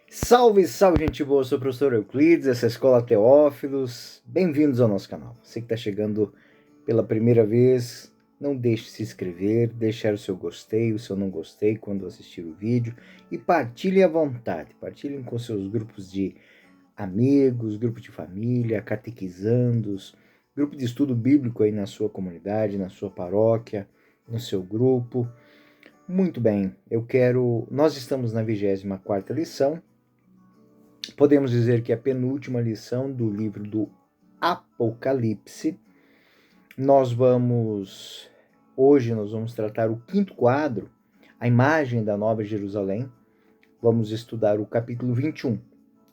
Salve, salve, gente boa! Eu sou o professor Euclides, essa é a Escola Teófilos. Bem-vindos ao nosso canal. Você que está chegando pela primeira vez, não deixe de se inscrever, deixar o seu gostei, o seu não gostei quando assistir o vídeo e partilhe à vontade. Partilhem com seus grupos de amigos, grupo de família, catequizandos, grupo de estudo bíblico aí na sua comunidade, na sua paróquia, no seu grupo. Muito bem, nós estamos na 24ª lição. Podemos dizer que é a penúltima lição do livro do Apocalipse. Hoje nós vamos tratar o quinto quadro, a imagem da Nova Jerusalém. Vamos estudar o capítulo 21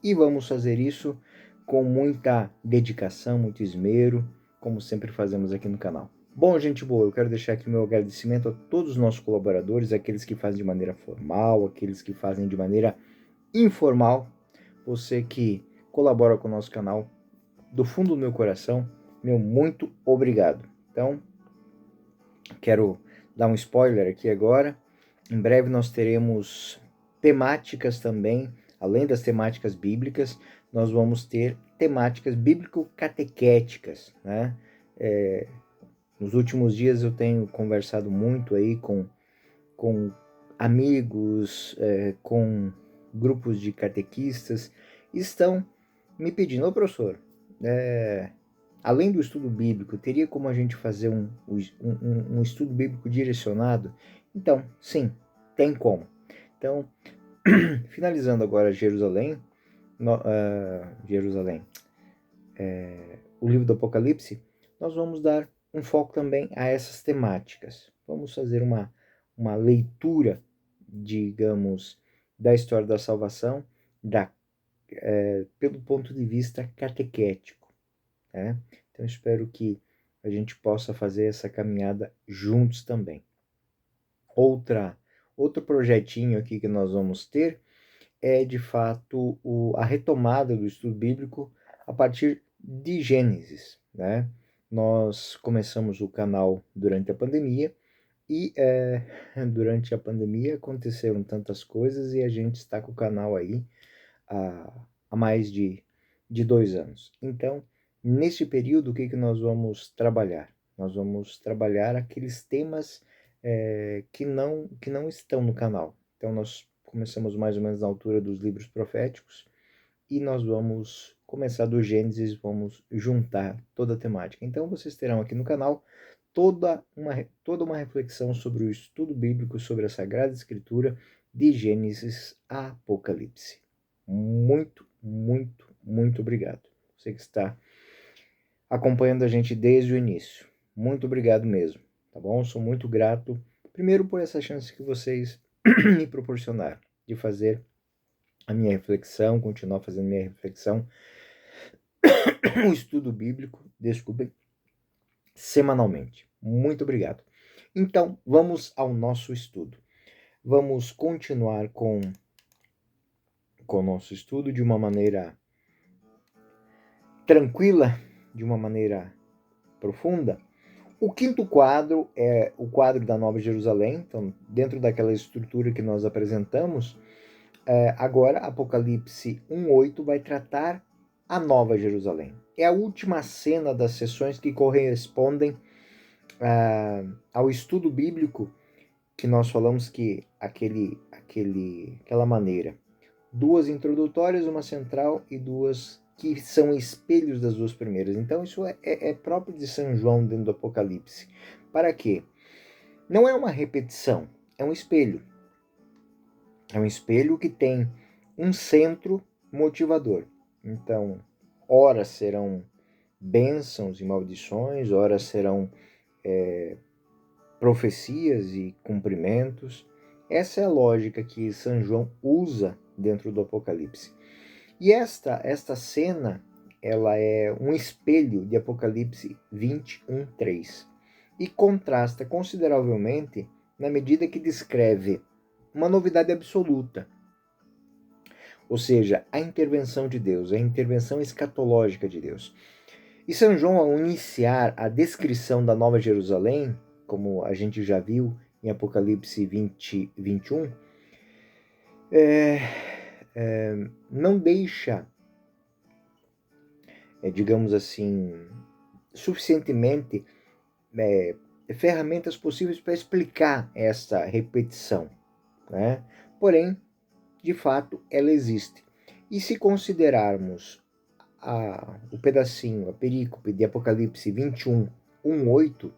e vamos fazer isso com muita dedicação, muito esmero, como sempre fazemos aqui no canal. Bom, gente boa, eu quero deixar aqui o meu agradecimento a todos os nossos colaboradores, aqueles que fazem de maneira formal, aqueles que fazem de maneira informal. Você que colabora com o nosso canal, do fundo do meu coração, meu muito obrigado. Então, quero dar um spoiler aqui agora. Em breve nós teremos temáticas também, além das temáticas bíblicas, nós vamos ter temáticas bíblico-catequéticas, né? Nos últimos dias eu tenho conversado muito aí com amigos, com grupos de catequistas, estão me pedindo: ô professor, além do estudo bíblico, teria como a gente fazer um estudo bíblico direcionado? Então, sim, tem como. Então, finalizando agora Jerusalém, o livro do Apocalipse, nós vamos dar um foco também a essas temáticas. Vamos fazer uma leitura, digamos, da história da salvação, pelo ponto de vista catequético. Né? Então, espero que a gente possa fazer essa caminhada juntos também. Outro projetinho aqui que nós vamos ter é, de fato, a retomada do estudo bíblico a partir de Gênesis. Né? Nós começamos o canal durante a pandemia e durante a pandemia aconteceram tantas coisas e a gente está com o canal aí há mais de 2 anos. Então, nesse período, o que nós vamos trabalhar? Nós vamos trabalhar aqueles temas que não estão no canal. Então, nós começamos mais ou menos na altura dos livros proféticos e nós vamos começar do Gênesis, vamos juntar toda a temática. Então, vocês terão aqui no canal toda uma reflexão sobre o estudo bíblico, sobre a Sagrada Escritura, de Gênesis a Apocalipse. Muito, muito, muito obrigado. Você que está acompanhando a gente desde o início. Muito obrigado mesmo, tá bom? Sou muito grato, primeiro por essa chance que vocês me proporcionaram de fazer a minha reflexão, continuar fazendo minha reflexão, o estudo bíblico, desculpem, semanalmente. Muito obrigado. Então, vamos ao nosso estudo. Vamos continuar com o nosso estudo de uma maneira tranquila, de uma maneira profunda. O quinto quadro é o quadro da Nova Jerusalém. Então, dentro daquela estrutura que nós apresentamos, agora Apocalipse 1:8 vai tratar a Nova Jerusalém. É a última cena das sessões que correspondem ao estudo bíblico que nós falamos que aquela maneira. 2 introdutórias, uma central e 2 que são espelhos das 2 primeiras. Então isso é próprio de São João dentro do Apocalipse. Para quê? Não é uma repetição, é um espelho. É um espelho que tem um centro motivador. Então, ora serão bênçãos e maldições, ora serão profecias e cumprimentos. Essa é a lógica que São João usa dentro do Apocalipse. E esta cena, ela é um espelho de Apocalipse 21:3 e contrasta consideravelmente na medida que descreve uma novidade absoluta, ou seja, a intervenção de Deus, a intervenção escatológica de Deus. E São João, ao iniciar a descrição da Nova Jerusalém, como a gente já viu em Apocalipse 21, não deixa, digamos assim, suficientemente ferramentas possíveis para explicar essa repetição, né? Porém, de fato, ela existe. E se considerarmos o pedacinho, a perícope de Apocalipse 21, 1:8,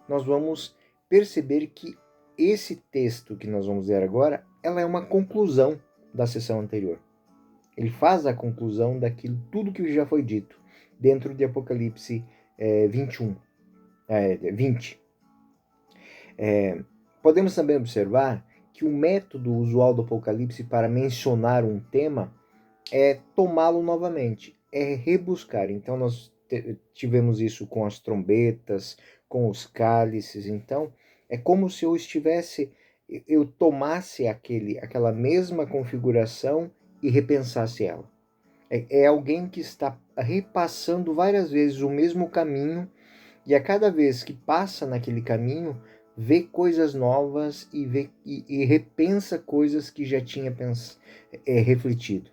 nós vamos perceber que esse texto que nós vamos ler agora, ela é uma conclusão da sessão anterior. Ele faz a conclusão daquilo, tudo que já foi dito dentro de Apocalipse 20. Podemos também observar que o método usual do Apocalipse para mencionar um tema é tomá-lo novamente, é rebuscar. Então nós tivemos isso com as trombetas, com os cálices. Então é como se eu tomasse aquela mesma configuração e repensasse ela. É alguém que está repassando várias vezes o mesmo caminho, e a cada vez que passa naquele caminho, vê coisas novas e repensa coisas que já tinha refletido.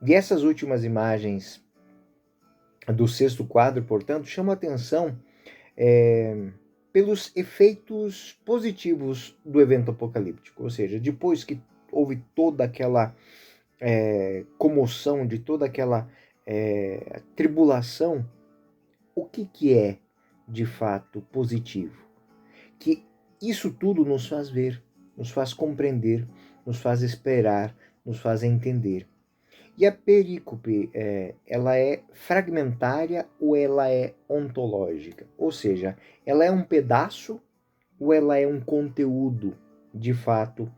E essas últimas imagens do sexto quadro, portanto, chamam a atenção pelos efeitos positivos do evento apocalíptico. Ou seja, depois que houve toda aquela comoção, de toda aquela tribulação, o que é de fato positivo? Que isso tudo nos faz ver, nos faz compreender, nos faz esperar, nos faz entender. E a perícope, ela é fragmentária ou ela é ontológica? Ou seja, ela é um pedaço ou ela é um conteúdo, de fato,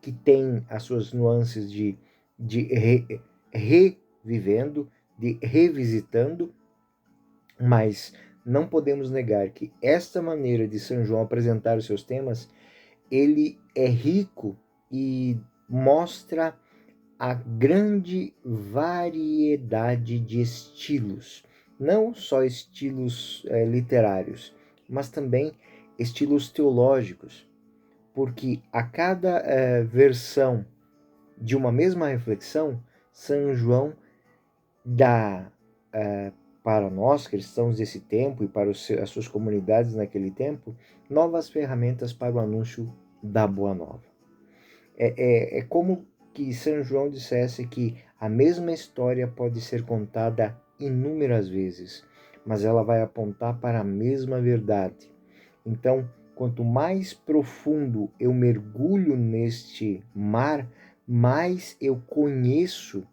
que tem as suas nuances de revivendo, de revisitando, mas não podemos negar que esta maneira de São João apresentar os seus temas, ele é rico e mostra a grande variedade de estilos, não só estilos literários, mas também estilos teológicos, porque a cada versão de uma mesma reflexão, São João dá para nós, cristãos desse tempo, e para as suas comunidades naquele tempo, novas ferramentas para o anúncio da Boa Nova. É como que São João dissesse que a mesma história pode ser contada inúmeras vezes, mas ela vai apontar para a mesma verdade. Então, quanto mais profundo eu mergulho neste mar, mais eu conheço,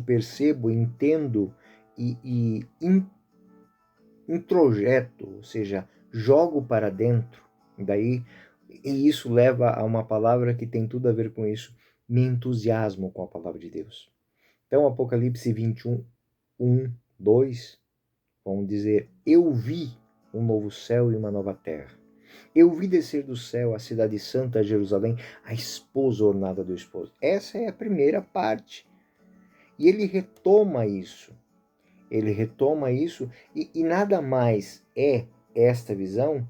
percebo, entendo e introjeto, ou seja, jogo para dentro. E isso leva a uma palavra que tem tudo a ver com isso: me entusiasmo com a palavra de Deus. Então, Apocalipse 21, 1, 2, vão dizer: eu vi um novo céu e uma nova terra. Eu vi descer do céu a cidade santa, Jerusalém, a esposa ornada do esposo. Essa é a primeira parte. E ele retoma isso. E nada mais é esta visão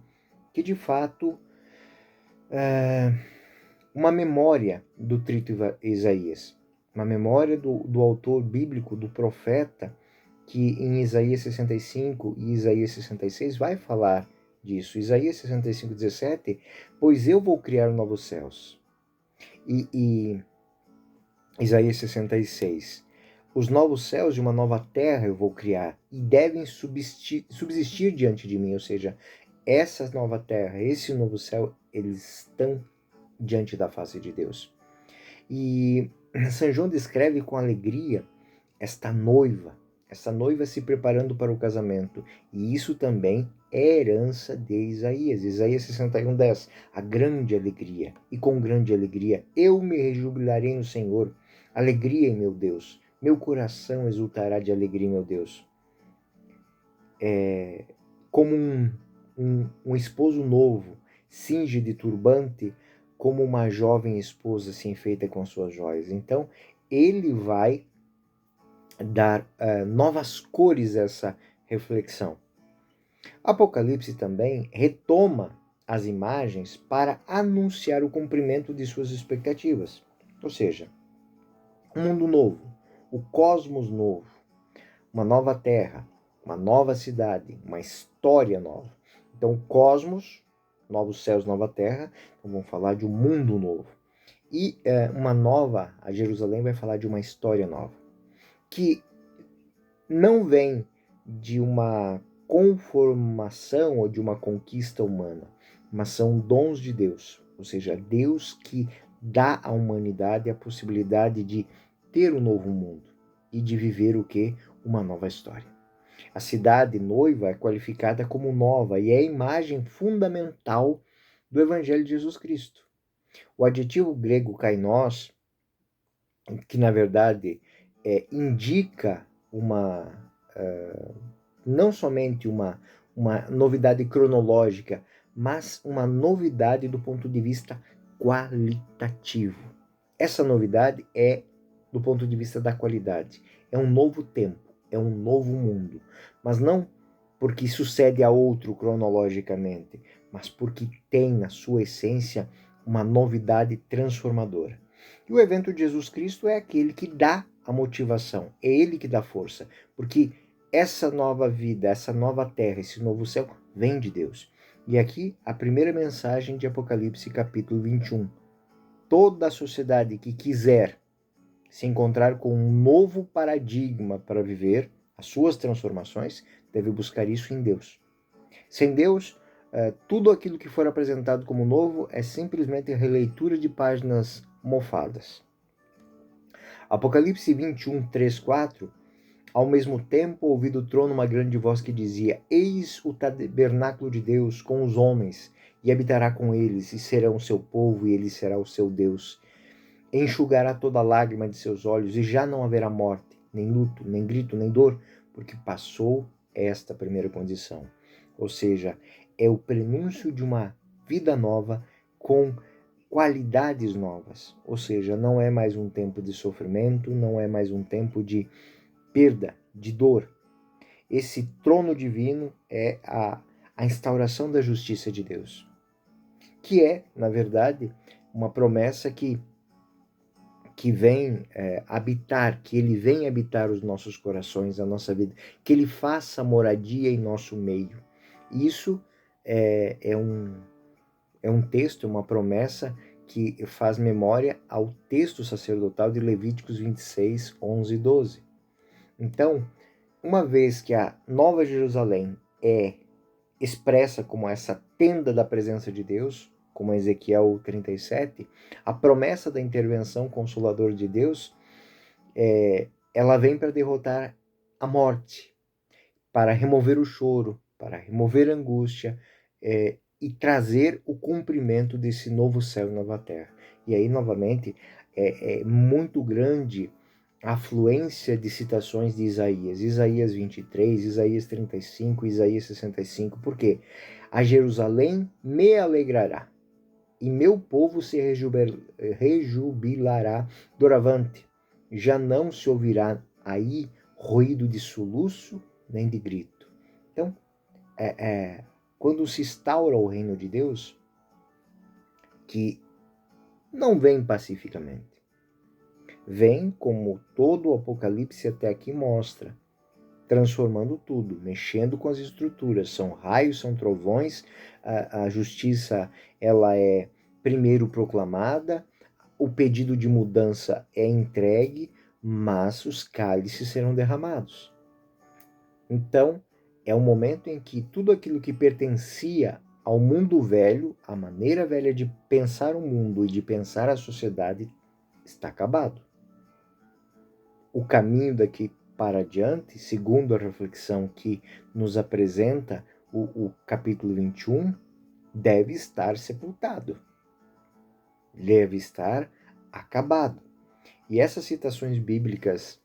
que, de fato, uma memória do trito Isaías. Uma memória do autor bíblico, do profeta, que em Isaías 65 e Isaías 66 vai falar disso. Isaías 65, 17, pois eu vou criar novos céus. E Isaías 66, os novos céus e uma nova terra eu vou criar, e devem subsistir diante de mim. Ou seja, essa nova terra, esse novo céu, eles estão diante da face de Deus. E São João descreve com alegria esta noiva se preparando para o casamento. E isso também é herança de Isaías. Isaías 61, 10. A grande alegria. E com grande alegria eu me rejubilarei no Senhor. Alegria em meu Deus. Meu coração exultará de alegria em meu Deus. Como um esposo novo cinge de turbante, como uma jovem esposa se enfeita com suas joias. Então, ele vai dar novas cores a essa reflexão. Apocalipse também retoma as imagens para anunciar o cumprimento de suas expectativas. Ou seja, um mundo novo, o cosmos novo, uma nova terra, uma nova cidade, uma história nova. Então, o cosmos, novos céus, nova terra, então vamos falar de um mundo novo. E a Jerusalém vai falar de uma história nova, que não vem de uma conformação ou de uma conquista humana, mas são dons de Deus, ou seja, Deus que dá à humanidade a possibilidade de ter um novo mundo e de viver o que? Uma nova história. A cidade noiva é qualificada como nova e é a imagem fundamental do Evangelho de Jesus Cristo. O adjetivo grego kainos, que na verdade indica não somente uma novidade cronológica, mas uma novidade do ponto de vista qualitativo. Essa novidade é do ponto de vista da qualidade. É um novo tempo, é um novo mundo. Mas não porque sucede a outro cronologicamente, mas porque tem na sua essência uma novidade transformadora. E o evento de Jesus Cristo é aquele que dá a motivação, é ele que dá força, porque essa nova vida, essa nova terra, esse novo céu vem de Deus. E aqui a primeira mensagem de Apocalipse, capítulo 21. Toda a sociedade que quiser se encontrar com um novo paradigma para viver as suas transformações, deve buscar isso em Deus. Sem Deus, tudo aquilo que for apresentado como novo é simplesmente releitura de páginas mofadas. Apocalipse 21, 3, 4. Ao mesmo tempo, ouvi do trono uma grande voz que dizia: Eis o tabernáculo de Deus com os homens, e habitará com eles, e serão o seu povo, e ele será o seu Deus. Enxugará toda lágrima de seus olhos, e já não haverá morte, nem luto, nem grito, nem dor, porque passou esta primeira condição. Ou seja, é o prenúncio de uma vida nova com qualidades novas. Ou seja, não é mais um tempo de sofrimento, não é mais um tempo de perda, de dor. Esse trono divino é a instauração da justiça de Deus, que é, na verdade, uma promessa que vem habitar, que ele vem habitar os nossos corações, a nossa vida, que ele faça moradia em nosso meio. Isso é um texto, uma promessa que faz memória ao texto sacerdotal de Levíticos 26, 11 e 12. Então, uma vez que a Nova Jerusalém é expressa como essa tenda da presença de Deus, como Ezequiel 37, a promessa da intervenção consoladora de Deus, ela vem para derrotar a morte, para remover o choro, para remover a angústia e trazer o cumprimento desse novo céu e nova terra. E aí, novamente, é muito grande a afluência de citações de Isaías. Isaías 23, Isaías 35, Isaías 65. Por quê? A Jerusalém me alegrará, e meu povo se rejubilará doravante. Já não se ouvirá aí ruído de soluço nem de grito. Então, quando se instaura o reino de Deus, que não vem pacificamente, vem como todo o Apocalipse até aqui mostra, transformando tudo, mexendo com as estruturas. São raios, são trovões, a justiça ela é primeiro proclamada, o pedido de mudança é entregue, mas os cálices serão derramados. Então, é o momento em que tudo aquilo que pertencia ao mundo velho, a maneira velha de pensar o mundo e de pensar a sociedade, está acabado. O caminho daqui para adiante, segundo a reflexão que nos apresenta o capítulo 21, deve estar sepultado, deve estar acabado. E essas citações bíblicas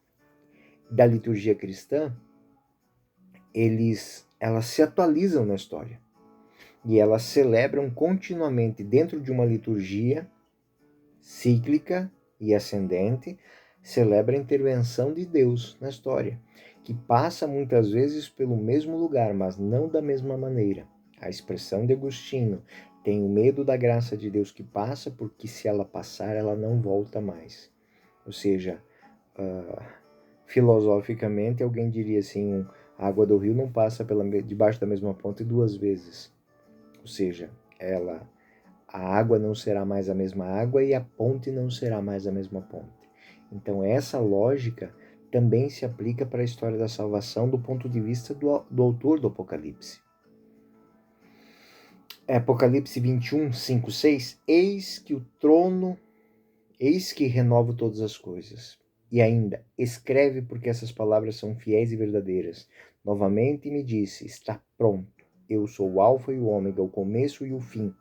da liturgia cristã, elas se atualizam na história e elas celebram continuamente dentro de uma liturgia cíclica e ascendente, celebra a intervenção de Deus na história, que passa muitas vezes pelo mesmo lugar, mas não da mesma maneira. A expressão de Agostinho, Tenho medo da graça de Deus que passa, porque se ela passar, ela não volta mais. Ou seja, filosoficamente, alguém diria assim, a água do rio não passa debaixo da mesma ponte duas vezes. Ou seja, a água não será mais a mesma água e a ponte não será mais a mesma ponte. Então, essa lógica também se aplica para a história da salvação do ponto de vista do autor do Apocalipse. Apocalipse 21, 5, 6. Eis que renovo todas as coisas. E ainda, escreve porque essas palavras são fiéis e verdadeiras. Novamente me disse, está pronto. Eu sou o alfa e o ômega, o começo e o fim.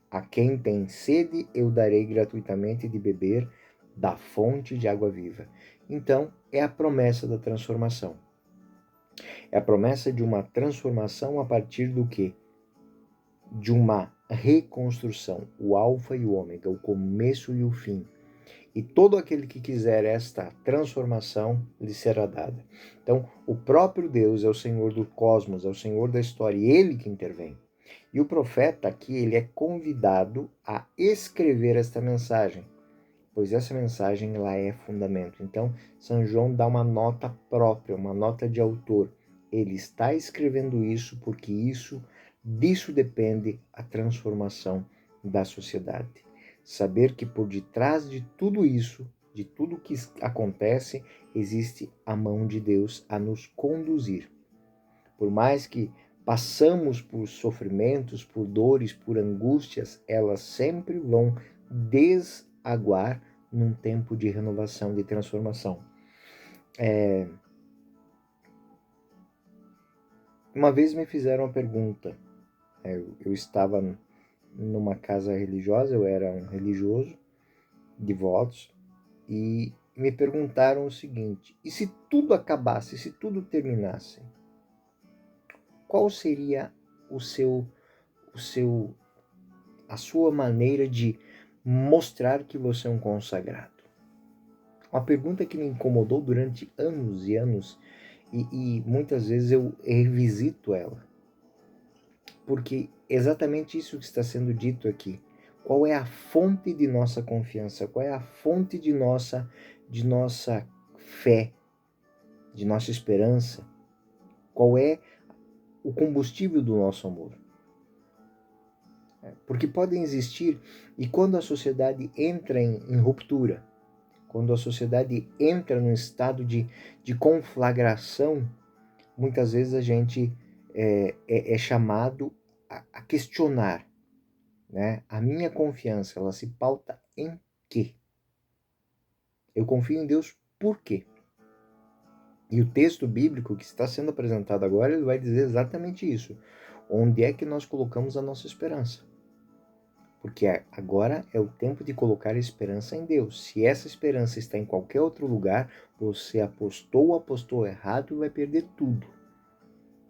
A quem tem sede, eu darei gratuitamente de beber da fonte de água viva. Então, é a promessa da transformação. É a promessa de uma transformação a partir do quê? De uma reconstrução, o alfa e o ômega, o começo e o fim. E todo aquele que quiser esta transformação lhe será dada. Então, o próprio Deus é o Senhor do cosmos, é o Senhor da história, e Ele que intervém. E o profeta aqui, ele é convidado a escrever esta mensagem, pois essa mensagem ela é fundamento. Então, São João dá uma nota própria, uma nota de autor. Ele está escrevendo isso porque disso depende a transformação da sociedade. Saber que por detrás de tudo isso, de tudo que acontece, existe a mão de Deus a nos conduzir. Por mais que passamos por sofrimentos, por dores, por angústias, elas sempre vão desaguar num tempo de renovação, de transformação. Uma vez me fizeram uma pergunta. Eu estava numa casa religiosa, eu era um religioso, devotos, e me perguntaram o seguinte: e se tudo acabasse, se tudo terminasse, qual seria a sua maneira de mostrar que você é um consagrado? Uma pergunta que me incomodou durante anos e anos, e muitas vezes eu revisito ela, porque exatamente isso que está sendo dito aqui. Qual é a fonte de nossa confiança? Qual é a fonte de nossa fé, de nossa esperança? Qual é o combustível do nosso amor? Porque podem existir, e quando a sociedade entra em ruptura, quando a sociedade entra num estado de conflagração, muitas vezes a gente é chamado a questionar, né? A minha confiança, ela se pauta em quê? Eu confio em Deus por quê? E o texto bíblico que está sendo apresentado agora, ele vai dizer exatamente isso. Onde é que nós colocamos a nossa esperança? Porque agora é o tempo de colocar a esperança em Deus. Se essa esperança está em qualquer outro lugar, você apostou errado e vai perder tudo.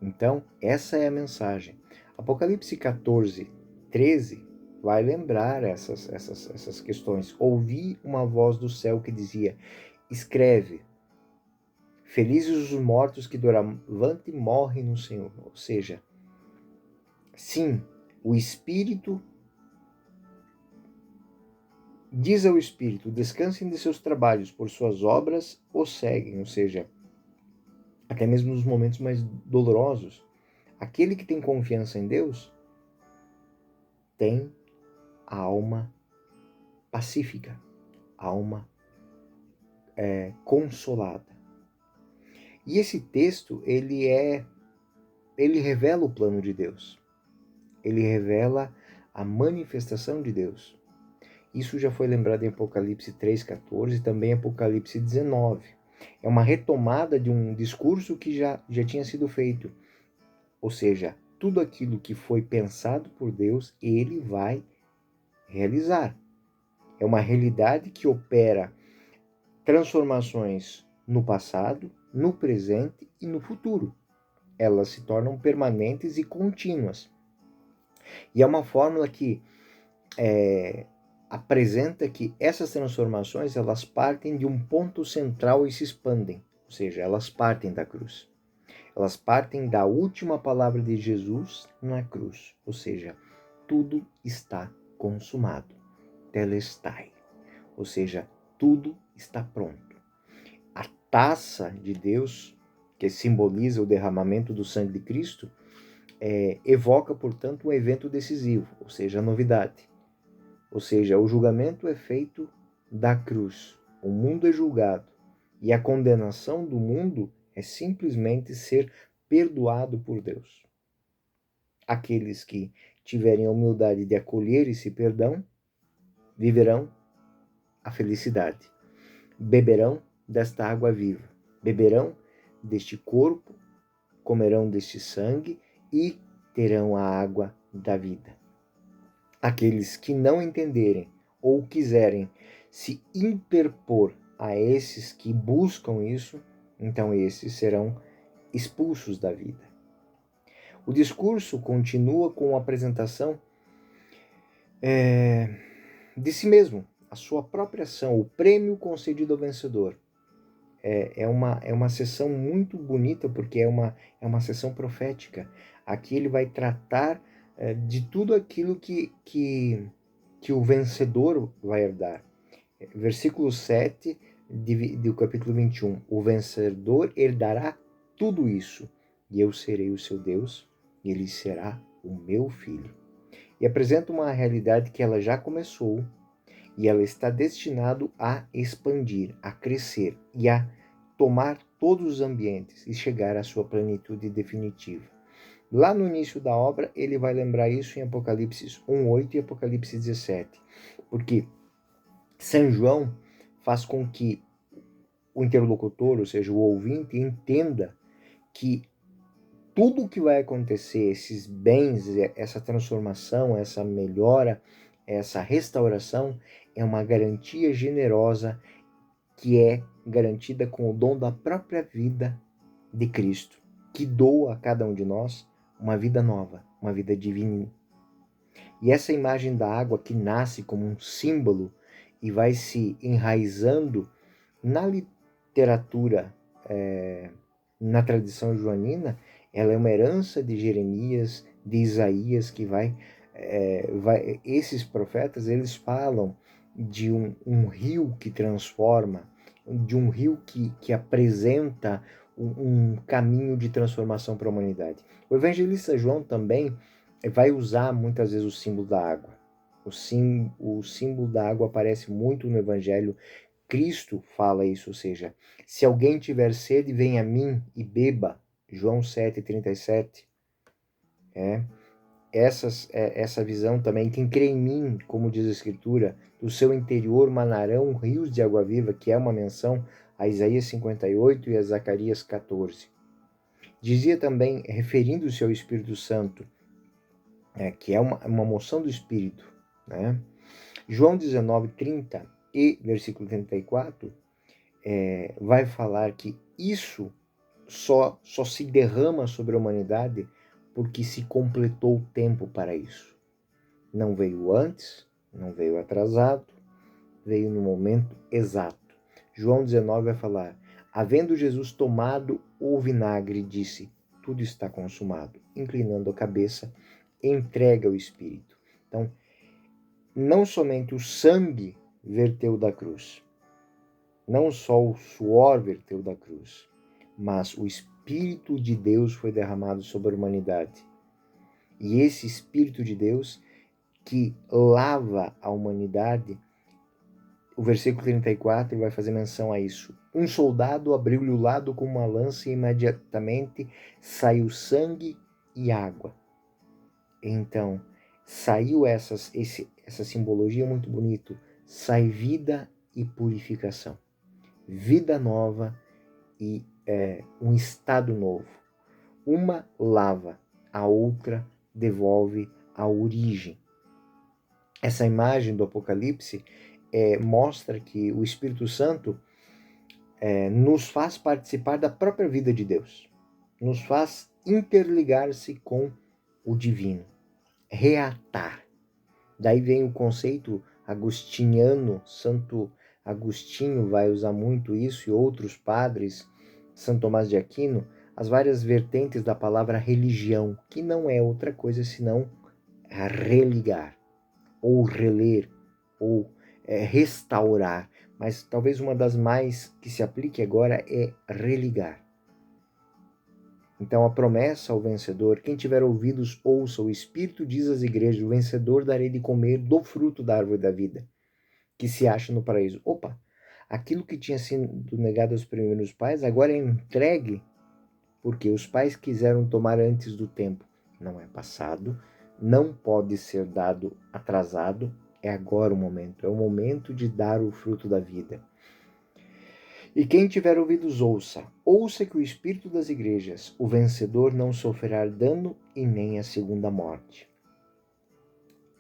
Então, essa é a mensagem. Apocalipse 14, 13 vai lembrar essas questões. Ouvi uma voz do céu que dizia: escreve, felizes os mortos que doravante morrem no Senhor. Ou seja, sim, o Espírito diz ao Espírito: descansem de seus trabalhos, por suas obras o seguem. Ou seja, até mesmo nos momentos mais dolorosos, aquele que tem confiança em Deus tem a alma pacífica, a alma consolada. E esse texto, ele revela o plano de Deus. Ele revela a manifestação de Deus. Isso já foi lembrado em Apocalipse 3,14 e também em Apocalipse 19. É uma retomada de um discurso que já tinha sido feito. Ou seja, tudo aquilo que foi pensado por Deus, ele vai realizar. É uma realidade que opera transformações no passado, no presente e no futuro. Elas se tornam permanentes e contínuas. E é uma fórmula que apresenta que essas transformações elas partem de um ponto central e se expandem. Ou seja, elas partem da cruz. Elas partem da última palavra de Jesus na cruz. Ou seja, tudo está consumado. Telestai. Ou seja, tudo está pronto. A taça de Deus, que simboliza o derramamento do sangue de Cristo, evoca, portanto, um evento decisivo, ou seja, a novidade. Ou seja, o julgamento é feito da cruz. O mundo é julgado. E a condenação do mundo é simplesmente ser perdoado por Deus. Aqueles que tiverem a humildade de acolher esse perdão viverão a felicidade. Beberão desta água viva. Beberão deste corpo, comerão deste sangue e terão a água da vida. Aqueles que não entenderem ou quiserem se interpor a esses que buscam isso, então esses serão expulsos da vida. O discurso continua com a apresentação de si mesmo, a sua própria ação, o prêmio concedido ao vencedor. É uma sessão muito bonita, porque é uma sessão profética. Aqui ele vai tratar de tudo aquilo que o vencedor vai herdar. Versículo 7 do capítulo 21. O vencedor herdará tudo isso, e eu serei o seu Deus, e ele será o meu filho. E apresenta uma realidade que ela já começou, e ela está destinada a expandir, a crescer e a tomar todos os ambientes e chegar à sua plenitude definitiva. Lá no início da obra, ele vai lembrar isso em Apocalipse 1:8 e Apocalipse 17, porque São João faz com que o interlocutor, ou seja, o ouvinte, entenda que tudo o que vai acontecer, esses bens, essa transformação, essa melhora, essa restauração, é uma garantia generosa que é garantida com o dom da própria vida de Cristo, que doa a cada um de nós uma vida nova, uma vida divina. E essa imagem da água que nasce como um símbolo e vai se enraizando na literatura, na tradição joanina, ela é uma herança de Jeremias, de Isaías, que esses profetas, eles falam de um rio que transforma, de um rio que apresenta um caminho de transformação para a humanidade. O evangelista João também vai usar muitas vezes o símbolo da água. O símbolo da água aparece muito no evangelho. Cristo fala isso, ou seja, se alguém tiver sede, venha a mim e beba. João 7,37. Essa visão também, quem crê em mim, como diz a Escritura, do seu interior manarão rios de água viva, que é uma menção a Isaías 58 e a Zacarias 14. Dizia também, referindo-se ao Espírito Santo, que é uma moção do Espírito, né? João 19:30 e versículo 34 vai falar que isso só se derrama sobre a humanidade porque se completou o tempo para isso. Não veio antes, não veio atrasado, veio no momento exato. João 19 vai falar, havendo Jesus tomado o vinagre, disse, tudo está consumado. Inclinando a cabeça, entrega o Espírito. Então, não somente o sangue verteu da cruz, não só o suor verteu da cruz, mas o Espírito de Deus foi derramado sobre a humanidade. E esse Espírito de Deus que lava a humanidade, o versículo 34 vai fazer menção a isso. Um soldado abriu-lhe o lado com uma lança e imediatamente saiu sangue e água. Então, saiu essa simbologia muito bonito, sai vida e purificação. Vida nova e um estado novo. Uma lava, a outra devolve a origem. Essa imagem do Apocalipse mostra que o Espírito Santo nos faz participar da própria vida de Deus, nos faz interligar-se com o divino, reatar. Daí vem o conceito agostiniano, Santo Agostinho vai usar muito isso e outros padres, São Tomás de Aquino, as várias vertentes da palavra religião, que não é outra coisa senão religar, ou reler, ou restaurar. Mas talvez uma das mais que se aplique agora é religar. Então a promessa ao vencedor: quem tiver ouvidos, ouça, o Espírito diz às igrejas, o vencedor darei de comer do fruto da árvore da vida, que se acha no paraíso. Opa, aquilo que tinha sido negado aos primeiros pais, agora é entregue, porque os pais quiseram tomar antes do tempo. Não é passado, não pode ser dado atrasado, é agora o momento, é o momento de dar o fruto da vida. E quem tiver ouvidos, ouça. Ouça que o Espírito das igrejas, o vencedor não sofrerá dano e nem a segunda morte.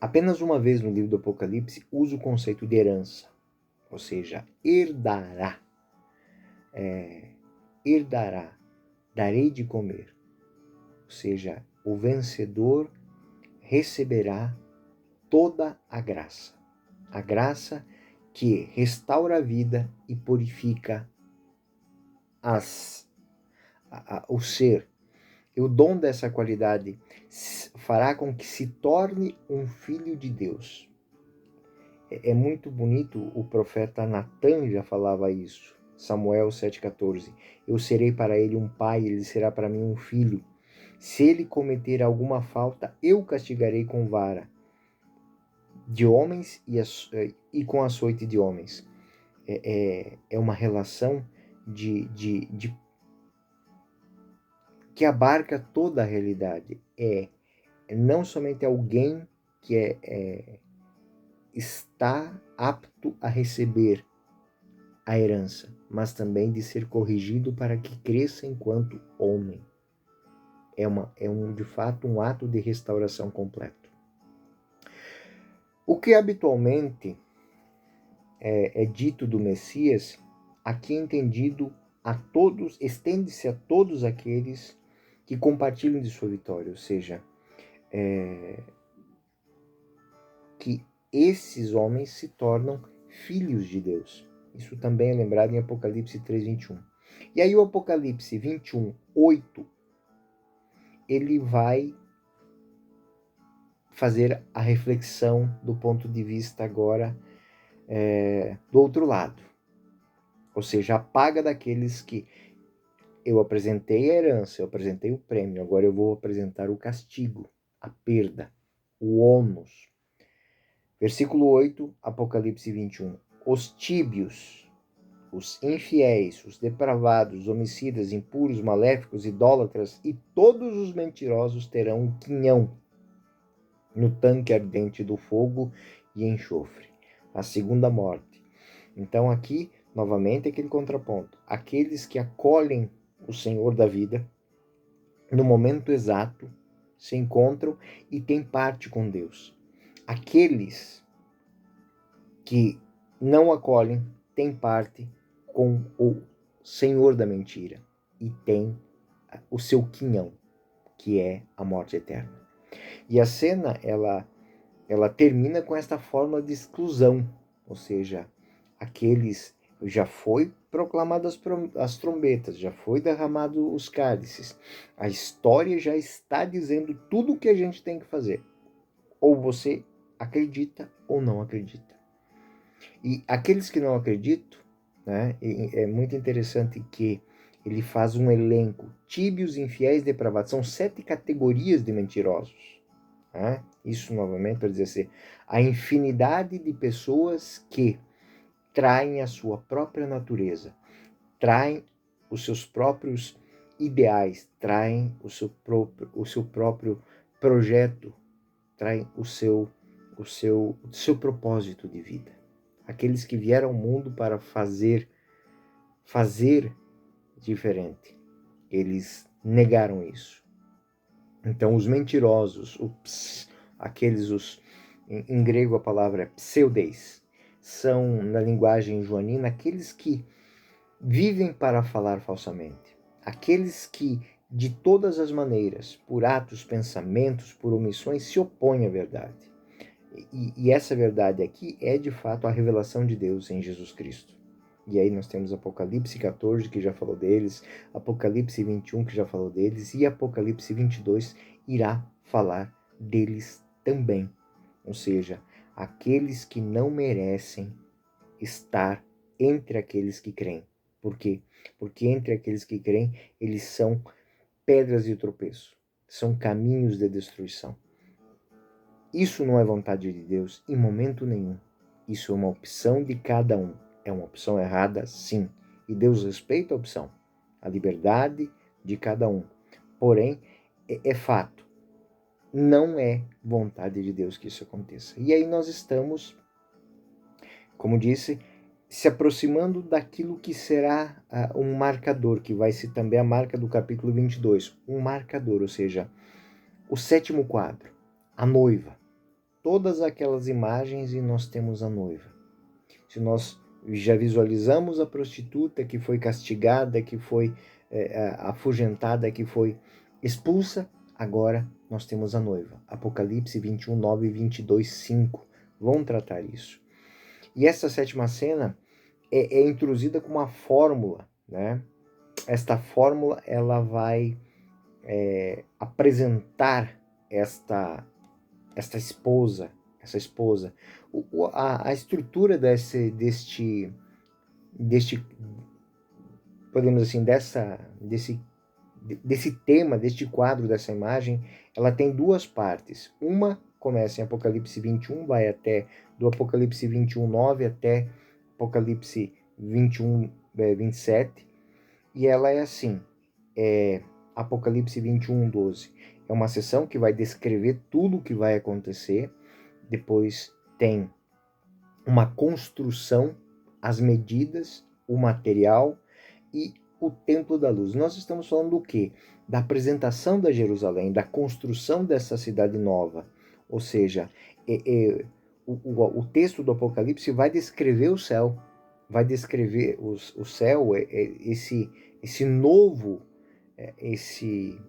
Apenas uma vez no livro do Apocalipse usa o conceito de herança, ou seja, herdará. Herdará, darei de comer. Ou seja, o vencedor receberá toda a graça que restaura a vida e purifica o ser. E o dom dessa qualidade fará com que se torne um filho de Deus. É muito bonito, o profeta Natan já falava isso. Samuel 7,14. Eu serei para ele um pai, ele será para mim um filho. Se ele cometer alguma falta, eu castigarei com vara de homens e com açoite de homens. É uma relação de que abarca toda a realidade. É não somente alguém que está apto a receber a herança, mas também de ser corrigido para que cresça enquanto homem. De fato um ato de restauração completo. O que habitualmente é dito do Messias, aqui é entendido a todos, estende-se a todos aqueles que compartilham de sua vitória, ou seja, que esses homens se tornam filhos de Deus. Isso também é lembrado em Apocalipse 3:21. E aí o Apocalipse 21:8, ele vai fazer a reflexão do ponto de vista agora do outro lado. Ou seja, a paga daqueles que eu apresentei a herança, eu apresentei o prêmio, agora eu vou apresentar o castigo, a perda, o ônus. Versículo 8, Apocalipse 21. Os tíbios, os infiéis, os depravados, os homicidas, impuros, maléficos, idólatras e todos os mentirosos terão um quinhão no tanque ardente do fogo e enxofre, a segunda morte. Então aqui, novamente, aquele contraponto. Aqueles que acolhem o Senhor da vida, no momento exato, se encontram e têm parte com Deus. Aqueles que não acolhem têm parte com o Senhor da mentira e têm o seu quinhão, que é a morte eterna. E a cena, ela termina com esta forma de exclusão, ou seja, aqueles, já foi proclamadas as trombetas, já foi derramado os cálices, a história já está dizendo tudo o que a gente tem que fazer. Ou você acredita ou não acredita. E aqueles que não acreditam, né, é muito interessante que ele faz um elenco: tíbios, infiéis, depravados. São 7 categorias de mentirosos. Né? Isso, novamente, para dizer assim, a infinidade de pessoas que traem a sua própria natureza, traem os seus próprios ideais, traem o seu próprio projeto, traem o seu propósito de vida. Aqueles que vieram ao mundo para fazer diferente. Eles negaram isso. Então, os mentirosos, em grego a palavra é pseudeis, são, na linguagem joanina, aqueles que vivem para falar falsamente. Aqueles que, de todas as maneiras, por atos, pensamentos, por omissões, se opõem à verdade. E essa verdade aqui é, de fato, a revelação de Deus em Jesus Cristo. E aí nós temos Apocalipse 14, que já falou deles, Apocalipse 21, que já falou deles, e Apocalipse 22 irá falar deles também. Ou seja, aqueles que não merecem estar entre aqueles que creem. Por quê? Porque entre aqueles que creem, eles são pedras de tropeço, são caminhos de destruição. Isso não é vontade de Deus em momento nenhum. Isso é uma opção de cada um. É uma opção errada, sim. E Deus respeita a opção, a liberdade de cada um. Porém, é fato, não é vontade de Deus que isso aconteça. E aí nós estamos, como disse, se aproximando daquilo que será um marcador, que vai ser também a marca do capítulo 22. Um marcador, ou seja, o sétimo quadro, a noiva. Todas aquelas imagens e nós temos a noiva. Se nós já visualizamos a prostituta que foi castigada, que foi afugentada, que foi expulsa, agora nós temos a noiva. Apocalipse 21, 9 e 22, 5 vão tratar isso. E essa sétima cena é introduzida com uma fórmula, né? Esta fórmula ela vai apresentar essa esposa. A estrutura deste, podemos assim, desse tema, deste quadro, dessa imagem, ela tem duas partes. Uma começa em Apocalipse 21, vai até do Apocalipse 21, 9 até Apocalipse 21, 27, e ela é assim, Apocalipse 21, 12. É uma sessão que vai descrever tudo o que vai acontecer. Depois tem uma construção, as medidas, o material e o templo da luz. Nós estamos falando do quê? Da apresentação da Jerusalém, da construção dessa cidade nova. Ou seja, o texto do Apocalipse vai descrever o céu, vai descrever o céu, esse novo, esse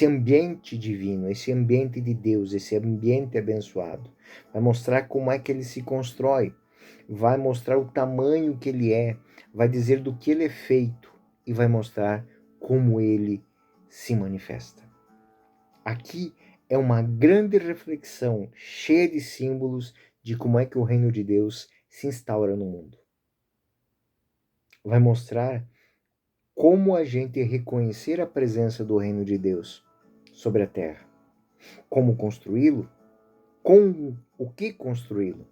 ambiente divino, esse ambiente de Deus, esse ambiente abençoado. Vai mostrar como é que ele se constrói, vai mostrar o tamanho que ele é, vai dizer do que ele é feito e vai mostrar como ele se manifesta. Aqui é uma grande reflexão, cheia de símbolos de como é que o reino de Deus se instaura no mundo. Vai mostrar como a gente reconhecer a presença do reino de Deus sobre a terra. Como construí-lo? Com o que construí-lo?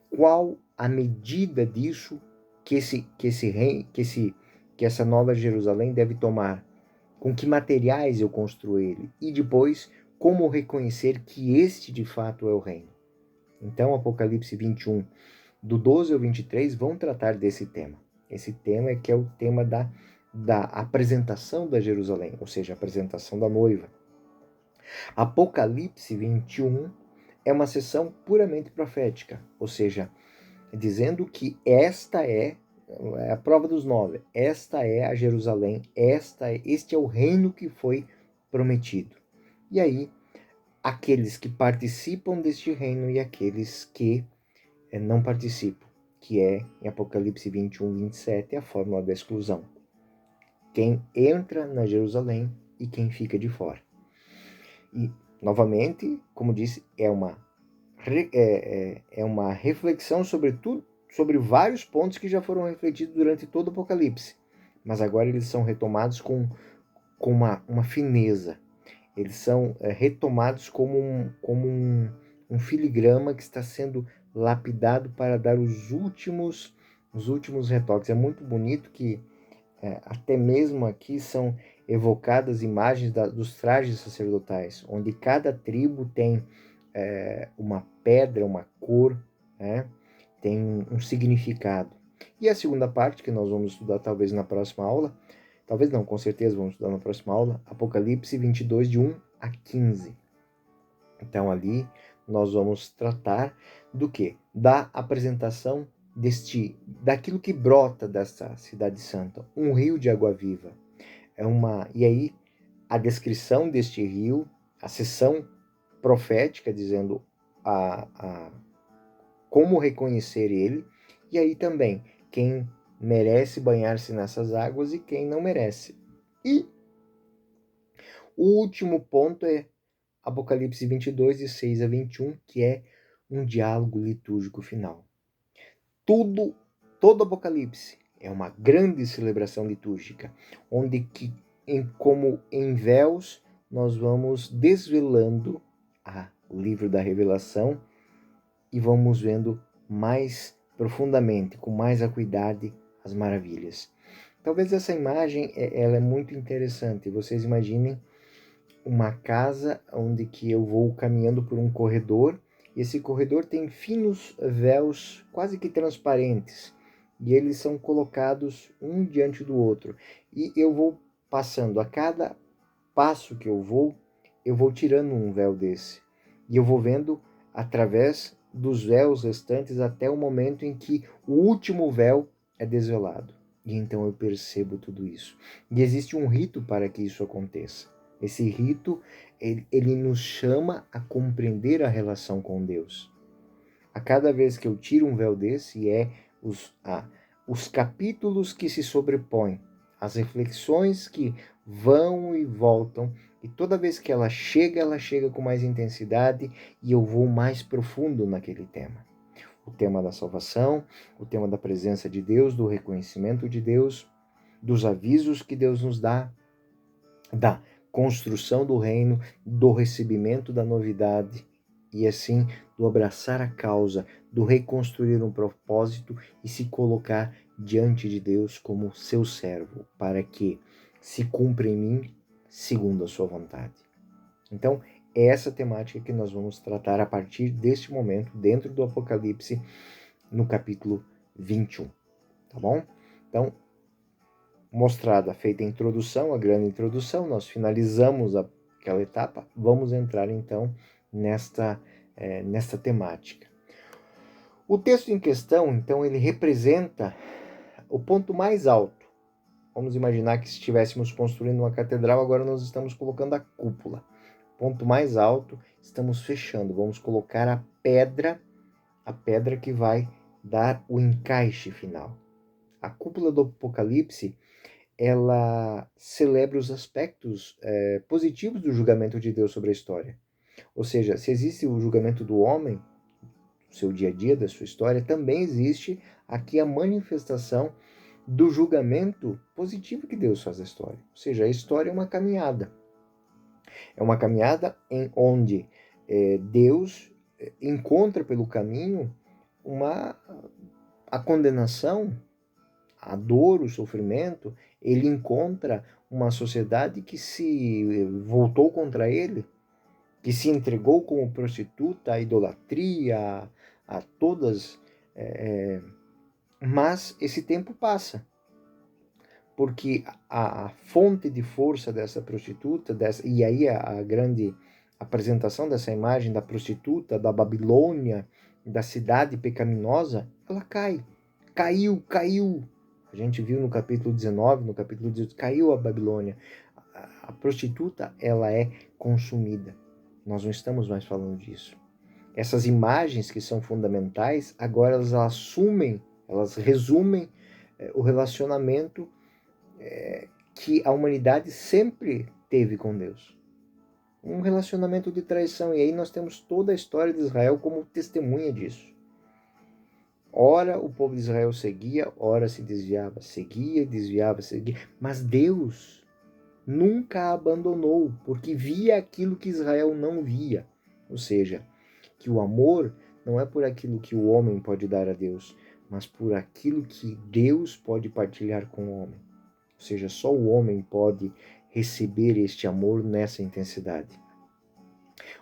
Qual a medida disso que essa nova Jerusalém deve tomar? Com que materiais eu construo ele? E depois, como reconhecer que este de fato é o reino? Então, Apocalipse 21, do 12 ao 23, vão tratar desse tema. Esse tema é que é o tema da apresentação da Jerusalém, ou seja, a apresentação da noiva. Apocalipse 21 é uma sessão puramente profética, ou seja, dizendo que esta é a prova dos 9, esta é a Jerusalém, este é o reino que foi prometido. E aí, aqueles que participam deste reino e aqueles que não participam, que é em Apocalipse 21, 27, a fórmula da exclusão. Quem entra na Jerusalém e quem fica de fora. E, novamente, como disse, é uma reflexão sobre tudo, sobre vários pontos que já foram refletidos durante todo o Apocalipse. Mas agora eles são retomados com uma fineza. Eles são retomados como um filigrama que está sendo lapidado para dar os últimos retoques. É muito bonito que até mesmo aqui são evocadas imagens dos trajes sacerdotais, onde cada tribo tem uma pedra, uma cor, né? Tem um significado. E a segunda parte, que nós vamos estudar talvez na próxima aula, talvez não, com certeza vamos estudar na próxima aula, Apocalipse 22, de 1 a 15. Então ali nós vamos tratar do quê? Da apresentação daquilo que brota dessa cidade santa, um rio de água viva. E aí a descrição deste rio, a sessão profética dizendo como reconhecer ele, e aí também quem merece banhar-se nessas águas e quem não merece. E o último ponto é Apocalipse 22, de 6 a 21, que é um diálogo litúrgico final. Todo Apocalipse é uma grande celebração litúrgica, onde como em véus nós vamos desvelando o livro da Revelação e vamos vendo mais profundamente, com mais acuidade, as maravilhas. Talvez essa imagem ela é muito interessante. Vocês imaginem uma casa onde que eu vou caminhando por um corredor, e esse corredor tem finos véus quase que transparentes, e eles são colocados um diante do outro, e eu vou passando, a cada passo que eu vou tirando um véu desse, e eu vou vendo através dos véus restantes até o momento em que o último véu é desvelado. E então eu percebo tudo isso. E existe um rito para que isso aconteça. Esse rito, ele nos chama a compreender a relação com Deus. A cada vez que eu tiro um véu desse, os capítulos que se sobrepõem, as reflexões que vão e voltam, e toda vez que ela chega com mais intensidade e eu vou mais profundo naquele tema. O tema da salvação, o tema da presença de Deus, do reconhecimento de Deus, dos avisos que Deus nos dá, da construção do reino, do recebimento da novidade e assim do abraçar a causa, do reconstruir um propósito e se colocar diante de Deus como seu servo, para que se cumpra em mim segundo a sua vontade. Então, é essa temática que nós vamos tratar a partir deste momento, dentro do Apocalipse, no capítulo 21, tá bom? Então, feita a introdução, a grande introdução, nós finalizamos aquela etapa, vamos entrar então nesta temática. O texto em questão, então, ele representa o ponto mais alto. Vamos imaginar que se estivéssemos construindo uma catedral, agora nós estamos colocando a cúpula. Ponto mais alto, estamos fechando, vamos colocar a pedra que vai dar o encaixe final. A cúpula do Apocalipse, ela celebra os aspectos positivos do julgamento de Deus sobre a história. Ou seja, se existe o julgamento do homem, do seu dia a dia, da sua história, também existe aqui a manifestação do julgamento positivo que Deus faz da história. Ou seja, a história é uma caminhada. É uma caminhada em onde Deus encontra pelo caminho a condenação, a dor, o sofrimento. Ele encontra uma sociedade que se voltou contra ele, que se entregou como prostituta à idolatria, a todas. Mas esse tempo passa, porque a fonte de força dessa prostituta, e aí a grande apresentação dessa imagem da prostituta, da Babilônia, da cidade pecaminosa, ela caiu. A gente viu no capítulo 19, no capítulo 18, caiu a Babilônia. A prostituta, ela é consumida. Nós não estamos mais falando disso. Essas imagens que são fundamentais, agora elas resumem o relacionamento que a humanidade sempre teve com Deus. Um relacionamento de traição. E aí nós temos toda a história de Israel como testemunha disso. Ora o povo de Israel seguia, ora se desviava, seguia, desviava, seguia. Mas Deus nunca a abandonou, porque via aquilo que Israel não via. Ou seja, que o amor não é por aquilo que o homem pode dar a Deus, mas por aquilo que Deus pode partilhar com o homem. Ou seja, só o homem pode receber este amor nessa intensidade.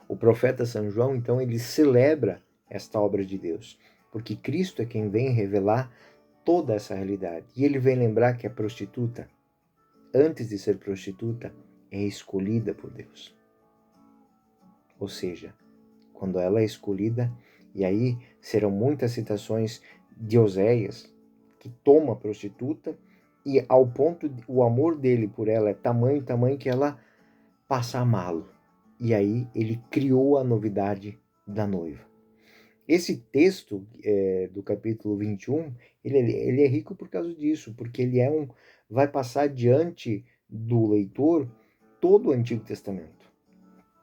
O profeta São João, então, ele celebra esta obra de Deus, porque Cristo é quem vem revelar toda essa realidade. E ele vem lembrar que a prostituta, antes de ser prostituta, é escolhida por Deus. Ou seja, quando ela é escolhida, e aí serão muitas citações de Oséias, que toma a prostituta, e ao ponto, o amor dele por ela é tamanho que ela passa a amá-lo. E aí ele criou a novidade da noiva. Esse texto do capítulo 21, ele é rico por causa disso, porque ele vai passar diante do leitor todo o Antigo Testamento.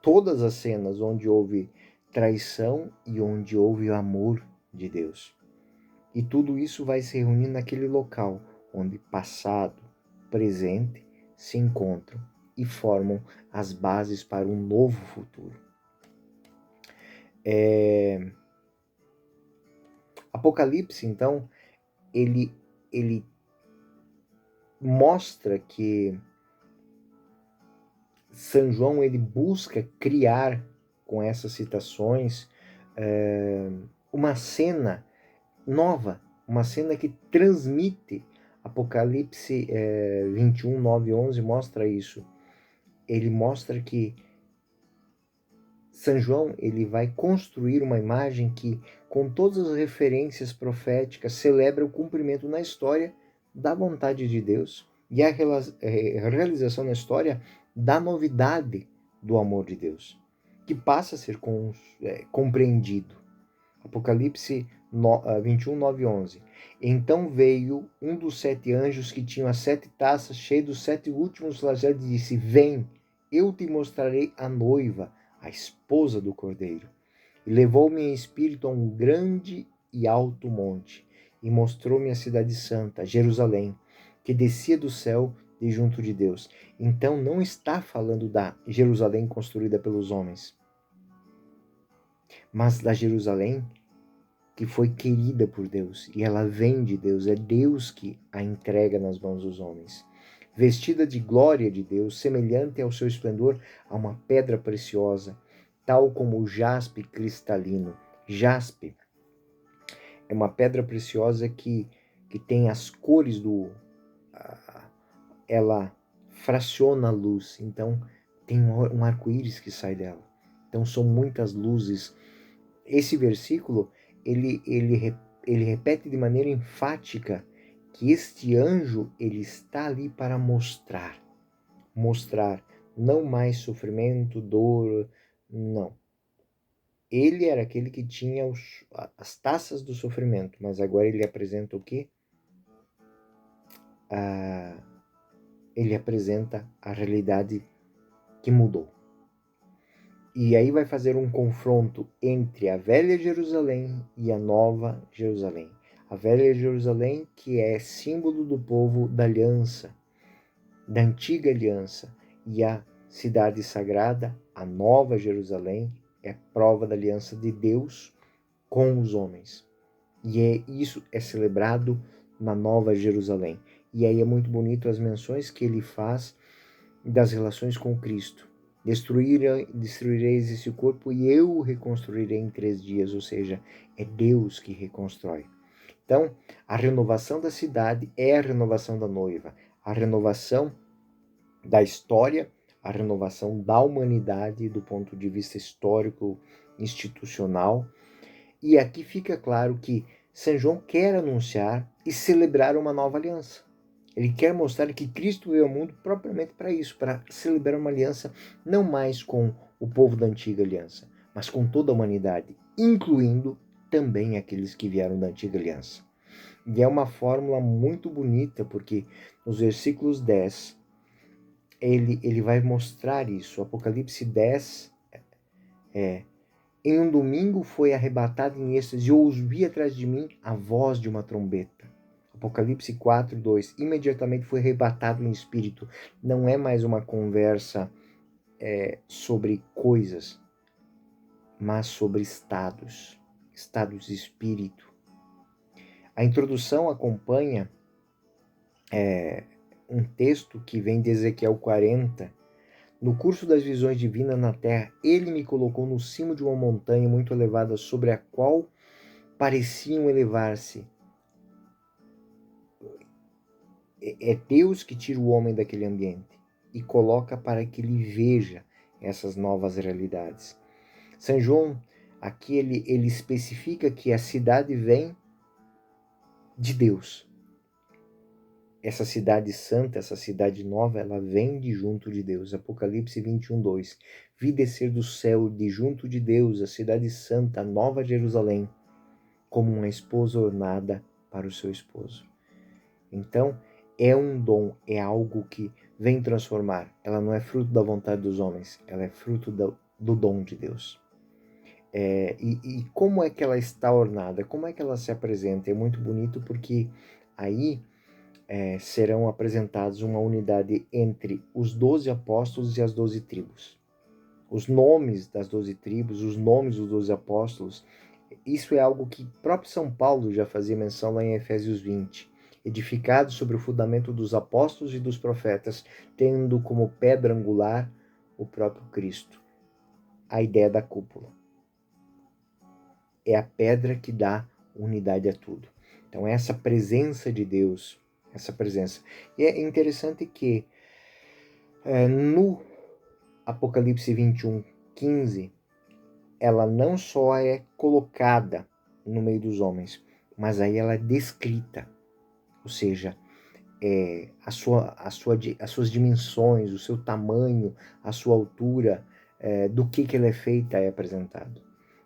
todas as cenas onde houve traição e onde houve o amor de Deus. E tudo isso vai se reunir naquele local onde passado, presente se encontram e formam as bases para um novo futuro. Apocalipse, então, ele mostra que São João ele busca criar com essas citações uma cena nova, uma cena que transmite. Apocalipse 21, 9 e 11 mostra isso. Ele mostra que São João ele vai construir uma imagem que, com todas as referências proféticas, celebra o cumprimento na história da vontade de Deus e a realização na história da novidade do amor de Deus, que passa a ser compreendido. Apocalipse 21, 9 e 11. Então veio um dos 7 anjos que tinham as 7 taças cheias dos 7 últimos flagelos e disse: Vem, eu te mostrarei a noiva, a esposa do Cordeiro. E levou-me em espírito a um grande e alto monte, e mostrou-me a cidade santa, Jerusalém, que descia do céu de junto de Deus. Então não está falando da Jerusalém construída pelos homens, mas da Jerusalém que foi querida por Deus, e ela vem de Deus, é Deus que a entrega nas mãos dos homens. Vestida de glória de Deus, semelhante ao seu esplendor a uma pedra preciosa, tal como o jaspe cristalino. Jaspe é uma pedra preciosa que tem as cores ela fraciona a luz, então tem um arco-íris que sai dela. Então são muitas luzes. Esse versículo, ele repete de maneira enfática que este anjo, ele está ali para mostrar não mais sofrimento, dor, não. Ele era aquele que tinha as taças do sofrimento, mas agora ele apresenta o quê? Ele apresenta a realidade que mudou. E aí vai fazer um confronto entre a velha Jerusalém e a nova Jerusalém. A velha Jerusalém, que é símbolo do povo da aliança, da antiga aliança, e a cidade sagrada, a nova Jerusalém, é prova da aliança de Deus com os homens. E isso é celebrado na nova Jerusalém. E aí é muito bonito as menções que ele faz das relações com Cristo. Destruireis esse corpo e eu o reconstruirei em 3 dias, ou seja, é Deus que reconstrói. Então, a renovação da cidade é a renovação da noiva, a renovação da história, a renovação da humanidade do ponto de vista histórico, institucional. E aqui fica claro que São João quer anunciar e celebrar uma nova aliança. Ele quer mostrar que Cristo veio ao mundo propriamente para isso, para celebrar uma aliança não mais com o povo da antiga aliança, mas com toda a humanidade, incluindo também aqueles que vieram da antiga aliança. E é uma fórmula muito bonita, porque nos versículos 10, ele vai mostrar isso. Apocalipse 10 em um domingo foi arrebatado em êxtase e ouvi atrás de mim a voz de uma trombeta. Apocalipse 4, 2. Imediatamente foi arrebatado em espírito. Não é mais uma conversa sobre coisas, mas sobre estados de espírito. A introdução acompanha um texto que vem de Ezequiel 40. No curso das visões divinas na terra, ele me colocou no cimo de uma montanha muito elevada, sobre a qual pareciam elevar-se. É Deus que tira o homem daquele ambiente e coloca para que ele veja essas novas realidades. São João, aqui ele especifica que a cidade vem de Deus. Essa cidade santa, essa cidade nova, ela vem de junto de Deus. Apocalipse 21, 2. Vi descer do céu de junto de Deus a cidade santa, a nova Jerusalém, como uma esposa ornada para o seu esposo. Então, é um dom, é algo que vem transformar. Ela não é fruto da vontade dos homens, ela é fruto do dom de Deus. E como é que ela está ornada? Como é que ela se apresenta? É muito bonito porque aí serão apresentados uma unidade entre os 12 apóstolos e as 12 tribos. Os nomes das 12 tribos, os nomes dos 12 apóstolos, isso é algo que próprio São Paulo já fazia menção lá em Efésios 20. Edificado sobre o fundamento dos apóstolos e dos profetas, tendo como pedra angular o próprio Cristo. A ideia da cúpula. É a pedra que dá unidade a tudo. Então, essa presença de Deus, essa presença. E é interessante que no Apocalipse 21:15, ela não só é colocada no meio dos homens, mas aí ela é descrita. Ou seja, as suas dimensões, o seu tamanho, a sua altura, do que ela é feita é apresentado.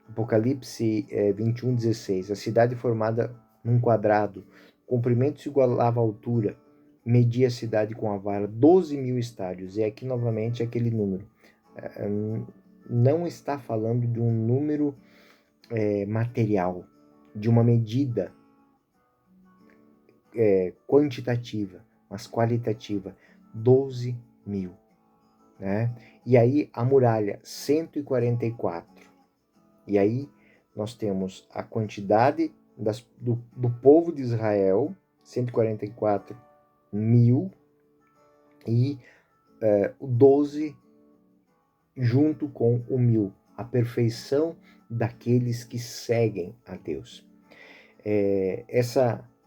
Apocalipse 21:16, a cidade formada num quadrado, comprimento se igualava à altura, media a cidade com a vara 12.000 estádios, e aqui novamente aquele número. Não está falando de um número material, de uma medida quantitativa, mas qualitativa, 12.000. Né? E aí a muralha, 144. E aí nós temos a quantidade do povo de Israel, 144.000, e o 12 junto com o 1.000, a perfeição daqueles que seguem a Deus.